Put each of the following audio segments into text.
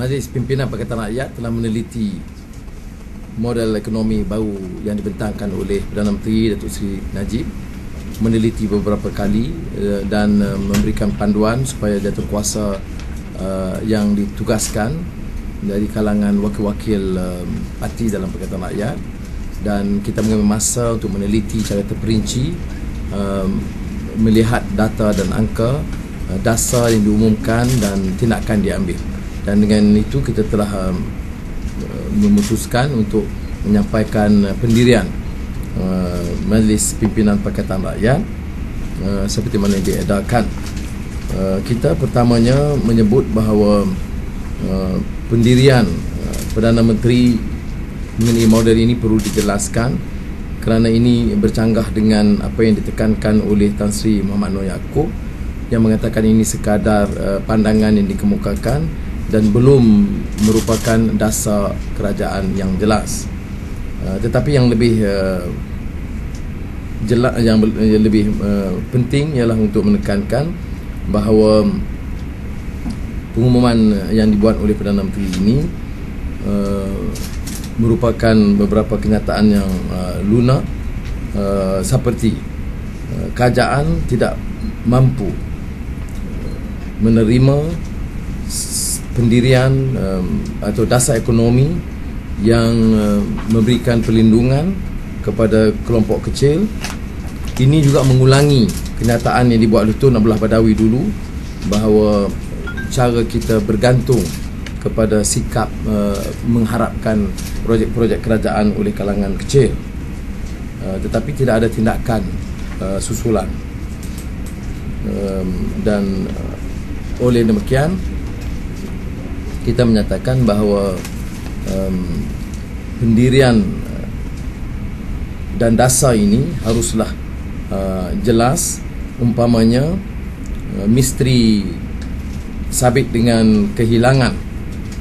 Majlis Pimpinan Pakatan Rakyat telah meneliti model ekonomi baru yang dibentangkan oleh Perdana Menteri Datuk Seri Najib, meneliti beberapa kali dan memberikan panduan supaya jawatankuasa yang ditugaskan dari kalangan wakil-wakil parti dalam Pakatan Rakyat, dan kita mengambil masa untuk meneliti secara terperinci, melihat data dan angka, dasar yang diumumkan dan tindakan diambil. Dan dengan itu kita telah memutuskan untuk menyampaikan pendirian Majlis Pimpinan Pakatan Rakyat seperti mana yang diedarkan. Kita pertamanya menyebut bahawa pendirian Perdana Menteri mengenai model ini perlu dijelaskan, kerana ini bercanggah dengan apa yang ditekankan oleh Tan Sri Muhammad Noor Yaakob yang mengatakan ini sekadar pandangan yang dikemukakan dan belum merupakan dasar kerajaan yang jelas. Tetapi yang lebih jelas, yang lebih penting ialah untuk menekankan bahawa pengumuman yang dibuat oleh Perdana Menteri ini merupakan beberapa kenyataan yang lunak, seperti kerajaan tidak mampu menerima pendirian atau dasar ekonomi yang memberikan perlindungan kepada kelompok kecil. Ini juga mengulangi kenyataan yang dibuat oleh Tun Abdullah Badawi dulu, bahawa cara kita bergantung kepada sikap mengharapkan projek-projek kerajaan oleh kalangan kecil, tetapi tidak ada tindakan susulan. Dan oleh demikian kita menyatakan bahawa pendirian dan dasar ini haruslah jelas. Umpamanya misteri sabit dengan kehilangan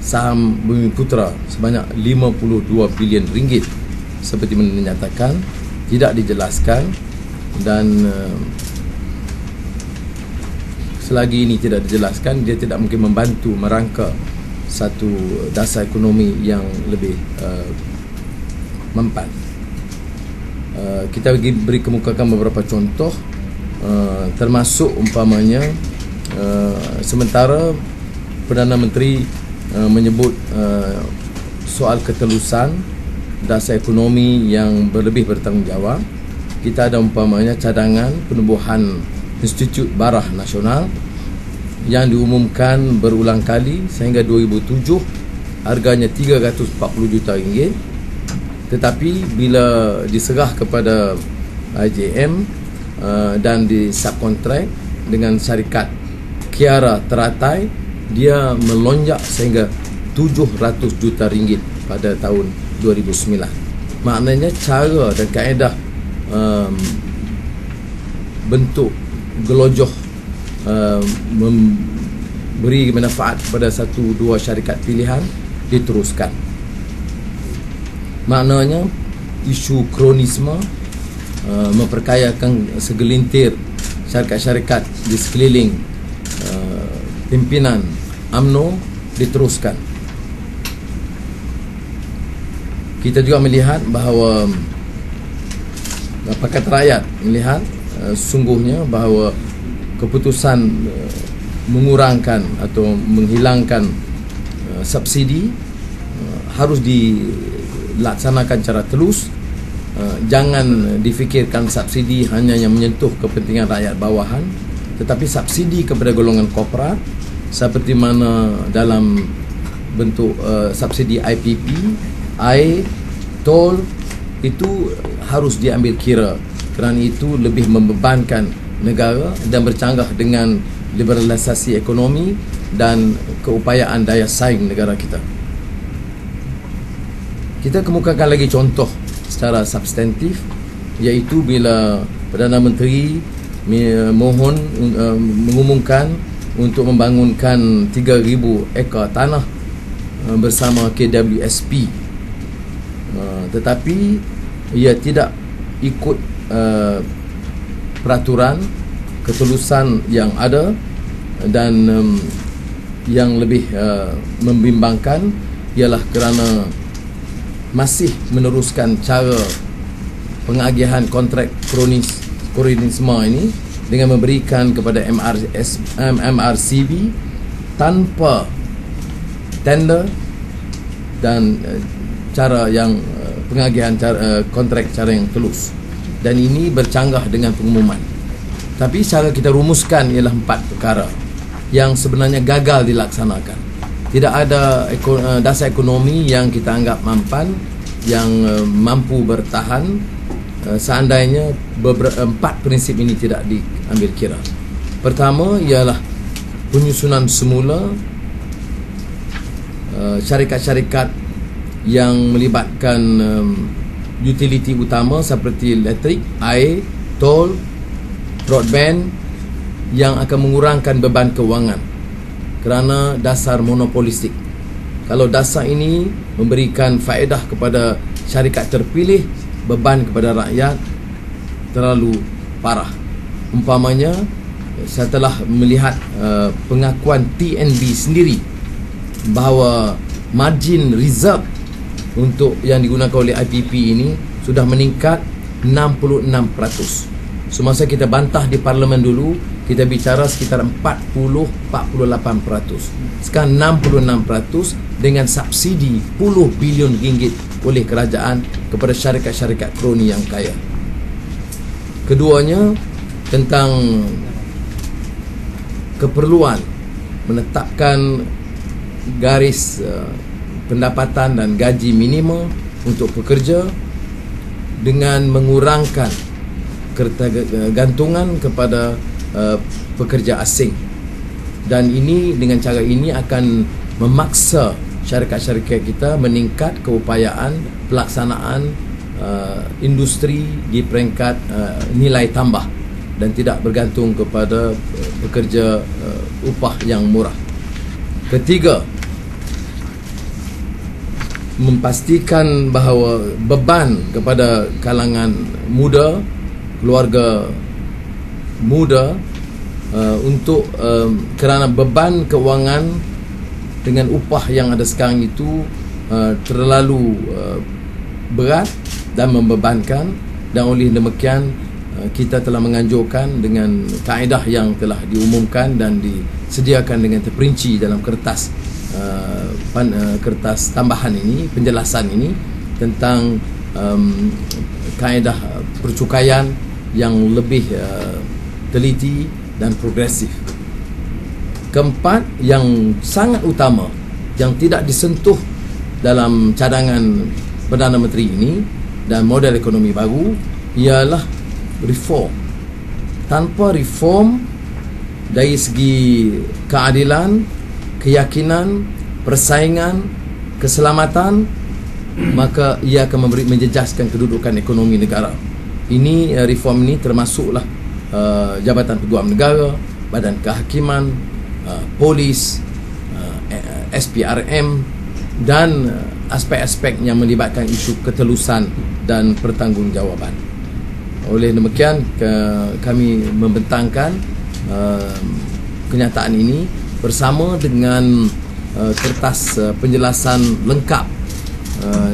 saham Bumiputera sebanyak 52 bilion ringgit seperti mana dinyatakan, tidak dijelaskan, dan selagi ini tidak dijelaskan, dia tidak mungkin membantu merangka satu dasar ekonomi yang lebih mempan. Kita beri kemukakan beberapa contoh, termasuk umpamanya sementara Perdana Menteri menyebut soal ketelusan dasar ekonomi yang berlebih bertanggungjawab, kita ada umpamanya cadangan penubuhan Institut Barah Nasional yang diumumkan berulang kali sehingga 2007 harganya 340 juta ringgit, tetapi bila diserah kepada IJM dan disubkontrak dengan syarikat Kiara Teratai, dia melonjak sehingga 700 juta ringgit pada tahun 2009. Maknanya cara dan kaedah bentuk gelojoh memberi manfaat kepada satu dua syarikat pilihan diteruskan. Maknanya isu kronisme memperkayakan segelintir syarikat-syarikat di sekeliling pimpinan UMNO diteruskan. Kita juga melihat bahawa Pakatan Rakyat melihat sungguhnya bahawa keputusan mengurangkan atau menghilangkan subsidi harus dilaksanakan secara telus. Jangan difikirkan subsidi hanya yang menyentuh kepentingan rakyat bawahan, tetapi subsidi kepada golongan korporat seperti mana dalam bentuk subsidi IPP, air, tol, itu harus diambil kira, kerana itu lebih membebankan negara dan bercanggah dengan liberalisasi ekonomi dan keupayaan daya saing negara kita. Kita kemukakan lagi contoh secara substantif, iaitu bila Perdana Menteri mengumumkan untuk membangunkan 3,000 ekar tanah bersama KWSP, tetapi ia tidak ikut peraturan ketulusan yang ada, dan yang lebih membimbangkan ialah kerana masih meneruskan cara pengagihan kontrak kronisme ini dengan memberikan kepada MRCB tanpa tender dan cara yang pengagihan kontrak cara yang telus, dan ini bercanggah dengan pengumuman. Tapi cara kita rumuskan ialah 4 perkara yang sebenarnya gagal dilaksanakan. Tidak ada dasar ekonomi yang kita anggap mampan, yang mampu bertahan seandainya 4 prinsip ini tidak diambil kira. Pertama ialah penyusunan semula syarikat-syarikat yang melibatkan utility utama seperti elektrik, air, tol, broadband, yang akan mengurangkan beban kewangan kerana dasar monopolistik. Kalau dasar ini memberikan faedah kepada syarikat terpilih, beban kepada rakyat terlalu parah. Umpamanya, saya telah melihat pengakuan TNB sendiri bahawa margin reserve untuk yang digunakan oleh IPP ini sudah meningkat 66%. Semasa kita bantah di parlimen dulu, kita bicara sekitar 40-48%. Sekarang 66% dengan subsidi puluh bilion ringgit oleh kerajaan kepada syarikat-syarikat kroni yang kaya. Keduanya tentang keperluan menetapkan garis pendapatan dan gaji minimum untuk pekerja dengan mengurangkan ketergantungan kepada pekerja asing, dan ini dengan cara ini akan memaksa syarikat-syarikat kita meningkat keupayaan pelaksanaan industri di peringkat nilai tambah dan tidak bergantung kepada pekerja upah yang murah. Ketiga, memastikan bahawa beban kepada kalangan muda, keluarga muda untuk kerana beban kewangan dengan upah yang ada sekarang itu terlalu berat dan membebankan, dan oleh demikian kita telah menganjurkan dengan kaedah yang telah diumumkan dan disediakan dengan terperinci dalam kertas kertas tambahan ini, penjelasan ini tentang kaedah percukaian yang lebih teliti dan progresif. Keempat, yang sangat utama yang tidak disentuh dalam cadangan Perdana Menteri ini dan model ekonomi baru ialah reform. Tanpa reform dari segi keadilan, keyakinan, persaingan, keselamatan, maka ia akan menjejaskan kedudukan ekonomi negara. Ini reform ini termasuklah Jabatan Peguam Negara, Badan Kehakiman, Polis, SPRM, dan aspek-aspek yang melibatkan isu ketelusan dan pertanggungjawaban. Oleh demikian, kami membentangkan kenyataan ini bersama dengan kertas penjelasan lengkap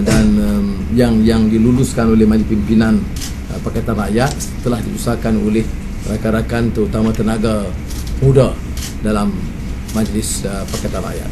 dan yang diluluskan oleh Majlis Pimpinan Pakatan Rakyat telah diusahakan oleh rakan-rakan terutama tenaga muda dalam Majlis Pakatan Rakyat.